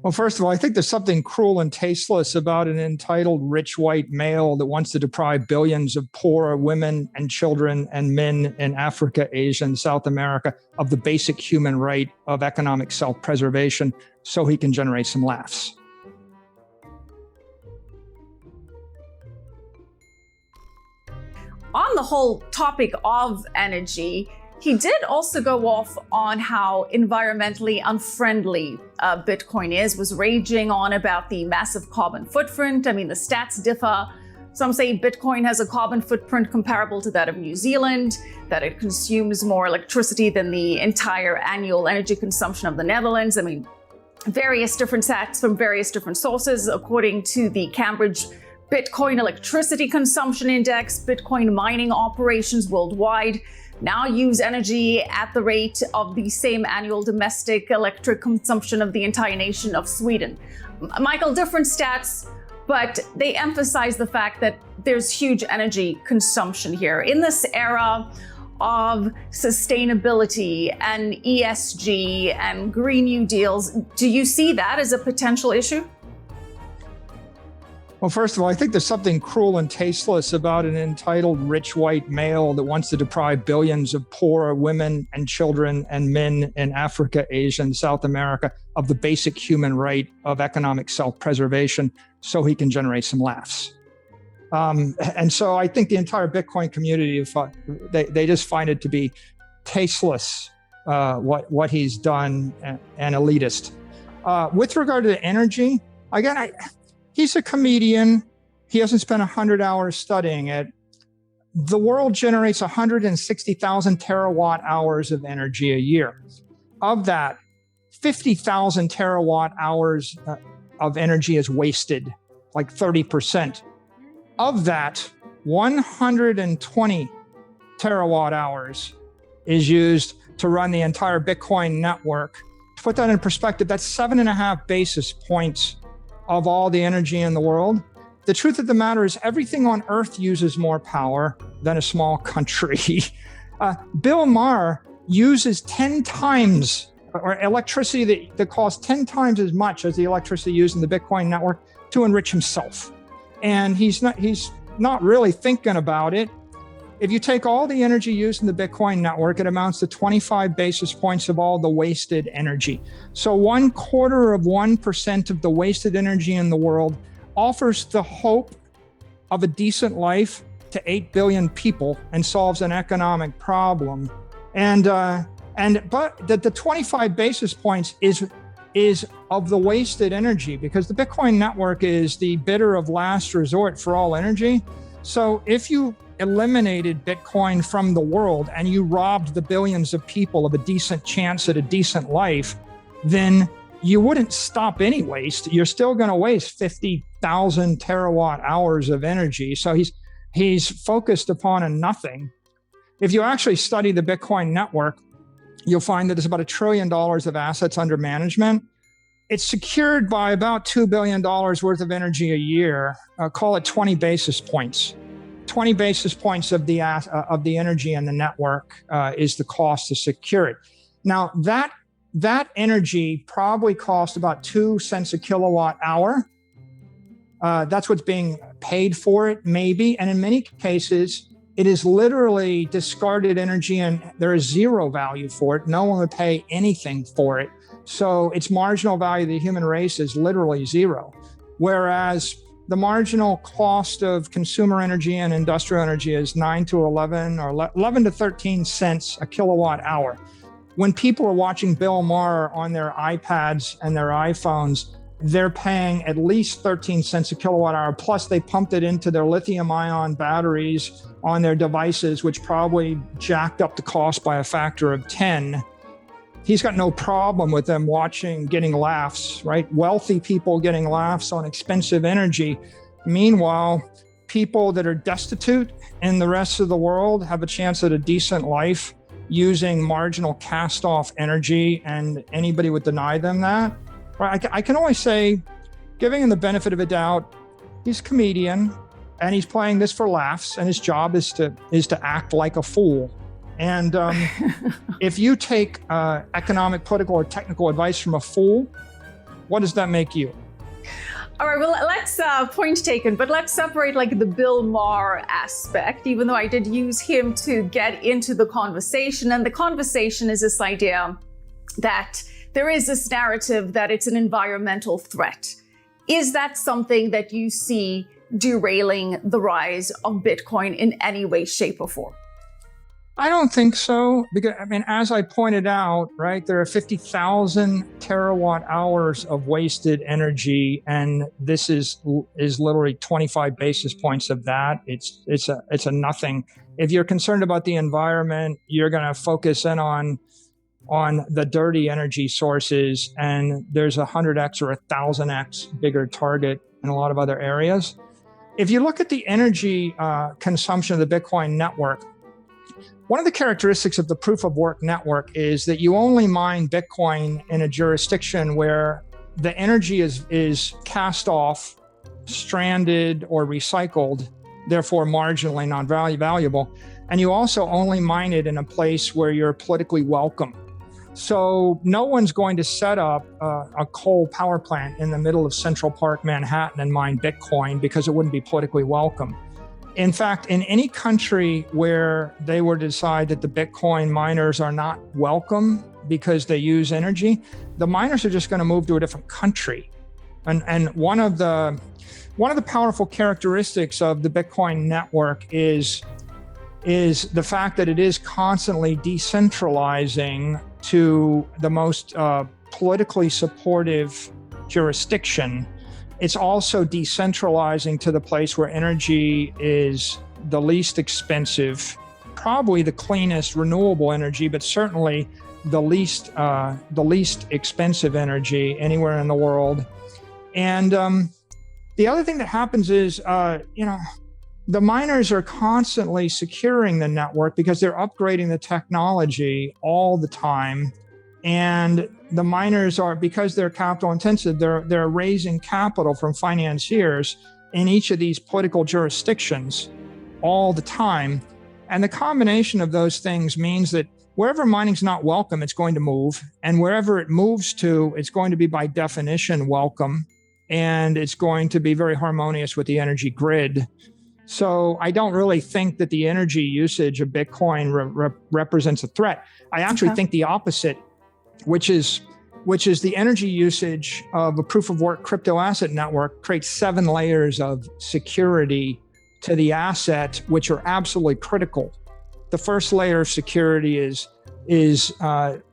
Well, first of all, I think there's something cruel and tasteless about an entitled rich white male that wants to deprive billions of poor women and children and men in Africa, Asia, and South America of the basic human right of economic self-preservation so he can generate some laughs. On the whole topic of energy, he did also go off on how environmentally unfriendly Bitcoin is, was raging on about the massive carbon footprint. I mean, the stats differ. Some say Bitcoin has a carbon footprint comparable to that of New Zealand, that it consumes more electricity than the entire annual energy consumption of the Netherlands. I mean, various different stats from various different sources. According to the Cambridge Bitcoin Electricity Consumption Index, Bitcoin mining operations worldwide now use energy at the rate of the same annual domestic electric consumption of the entire nation of Sweden. Michael, different stats, but they emphasize the fact that there's huge energy consumption here. In this era of sustainability and ESG and Green New Deals, do you see that as a potential issue? Well, first of all, I think there's something cruel and tasteless about an entitled rich white male that wants to deprive billions of poor women and children and men in Africa, Asia, and South America of the basic human right of economic self-preservation so he can generate some laughs. And so I think the entire Bitcoin community, they just find it to be tasteless, what he's done and elitist. With regard to the energy, again, he's a comedian. He hasn't spent 100 hours studying it. The world generates 160,000 terawatt hours of energy a year. Of that, 50,000 terawatt hours of energy is wasted, like 30%. Of that, 120 terawatt hours is used to run the entire Bitcoin network. To put that in perspective, that's 7.5 basis points of all the energy in the world. The truth of the matter is everything on Earth uses more power than a small country. Bill Maher uses 10 times, or electricity that costs 10 times as much as the electricity used in the Bitcoin network to enrich himself. And he's not really thinking about it. If you take all the energy used in the Bitcoin network, it amounts to 25 basis points of all the wasted energy. So 0.25% of the wasted energy in the world offers the hope of a decent life to 8 billion people and solves an economic problem. But the 25 basis points is of the wasted energy, because the Bitcoin network is the bidder of last resort for all energy. So if you eliminated Bitcoin from the world and you robbed the billions of people of a decent chance at a decent life, then you wouldn't stop any waste. You're still going to waste 50,000 terawatt hours of energy. So he's focused upon a nothing. If you actually study the Bitcoin network, you'll find that there's about $1 trillion of assets under management. It's secured by about $2 billion worth of energy a year. Call it 20 basis points. 20 basis points of the energy in the network is the cost to secure it. Now, that energy probably costs about 2 cents a kilowatt hour. That's what's being paid for it, maybe. And in many cases, it is literally discarded energy and there is zero value for it. No one would pay anything for it. So its marginal value of the human race is literally zero. Whereas the marginal cost of consumer energy and industrial energy is 9 to 11 or 11 to 13 cents a kilowatt hour. When people are watching Bill Maher on their iPads and their iPhones, they're paying at least 13 cents a kilowatt hour. Plus, they pumped it into their lithium-ion batteries on their devices, which probably jacked up the cost by a factor of 10. He's got no problem with them getting laughs, right? Wealthy people getting laughs on expensive energy. Meanwhile, people that are destitute in the rest of the world have a chance at a decent life using marginal cast-off energy, and anybody would deny them that. Right? I can only say, giving him the benefit of a doubt, he's a comedian, and he's playing this for laughs, and his job is to act like a fool. And if you take economic, political, or technical advice from a fool, What does that make you? All right, well, let's point taken, but let's separate like the Bill Maher aspect, even though I did use him to get into the conversation. And the conversation is this idea that there is this narrative that it's an environmental threat. Is that something that you see derailing the rise of Bitcoin in any way, shape, or form? I don't think so, because as I pointed out, right, there are 50,000 terawatt hours of wasted energy, and this is literally 25 basis points of that. It's a nothing. If you're concerned about the environment, you're going to focus in on the dirty energy sources, and there's 100x or 1,000x bigger target in a lot of other areas. If you look at the energy consumption of the Bitcoin network, one of the characteristics of the proof of work network is that you only mine Bitcoin in a jurisdiction where the energy is cast off, stranded, or recycled, therefore marginally non-valuable. And you also only mine it in a place where you're politically welcome. So no one's going to set up a coal power plant in the middle of Central Park, Manhattan, and mine Bitcoin because it wouldn't be politically welcome. In fact, in any country where they were to decide that the Bitcoin miners are not welcome because they use energy, the miners are just going to move to a different country. And one of the powerful characteristics of the Bitcoin network is the fact that it is constantly decentralizing to the most politically supportive jurisdiction. It's also decentralizing to the place where energy is the least expensive, probably the cleanest renewable energy, but certainly the least expensive energy anywhere in the world. And the other thing that happens is, the miners are constantly securing the network because they're upgrading the technology all the time. And the miners are, because they're capital intensive, they're raising capital from financiers in each of these political jurisdictions all the time. And the combination of those things means that wherever mining's not welcome, it's going to move. And wherever it moves to, it's going to be by definition welcome. And it's going to be very harmonious with the energy grid. So I don't really think that the energy usage of Bitcoin represents a threat. I actually think the opposite, which is the energy usage of a proof of work crypto asset network creates 7 layers of security to the asset, which are absolutely critical. The first layer of security is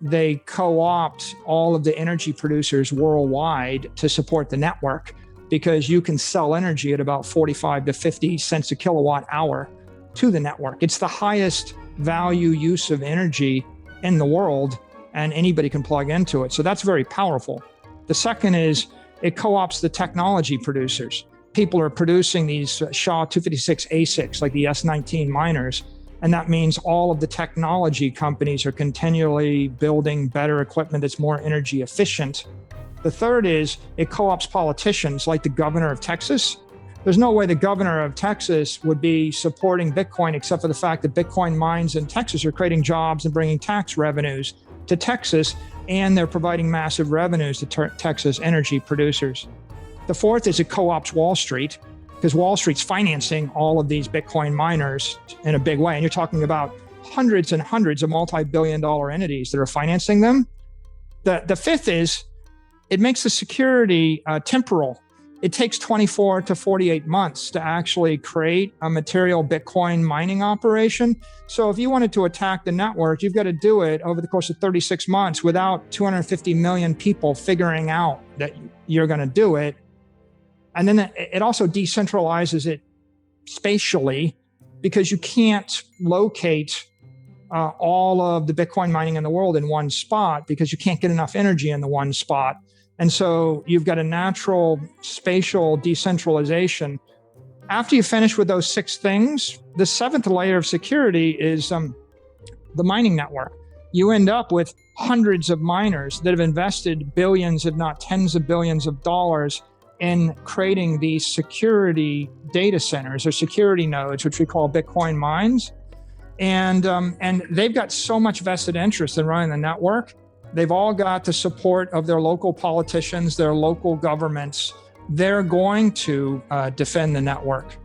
they co-opt all of the energy producers worldwide to support the network, because you can sell energy at about 45 to 50 cents a kilowatt hour to the network. It's the highest value use of energy in the world, and anybody can plug into it. So that's very powerful. The second is it co-ops the technology producers. People are producing these SHA-256 ASICs, like the S19 miners, and that means all of the technology companies are continually building better equipment that's more energy efficient. The third is it co-ops politicians like the governor of Texas. There's no way the governor of Texas would be supporting Bitcoin except for the fact that Bitcoin mines in Texas are creating jobs and bringing tax revenues to Texas, and they're providing massive revenues to Texas energy producers. The fourth is it co-ops Wall Street, because Wall Street's financing all of these Bitcoin miners in a big way. And you're talking about hundreds and hundreds of multi-billion-dollar entities that are financing them. The fifth is it makes the security temporal. It takes 24 to 48 months to actually create a material Bitcoin mining operation. So if you wanted to attack the network, you've got to do it over the course of 36 months without 250 million people figuring out that you're going to do it. And then it also decentralizes it spatially, because you can't locate all of the Bitcoin mining in the world in one spot, because you can't get enough energy in the one spot. And so you've got a natural spatial decentralization. After you finish with those 6 things, the 7th layer of security is the mining network. You end up with hundreds of miners that have invested billions, if not tens of billions of dollars in creating these security data centers or security nodes, which we call Bitcoin mines. And they've got so much vested interest in running the network They've all got the support of their local politicians, their local governments. They're going to defend the network.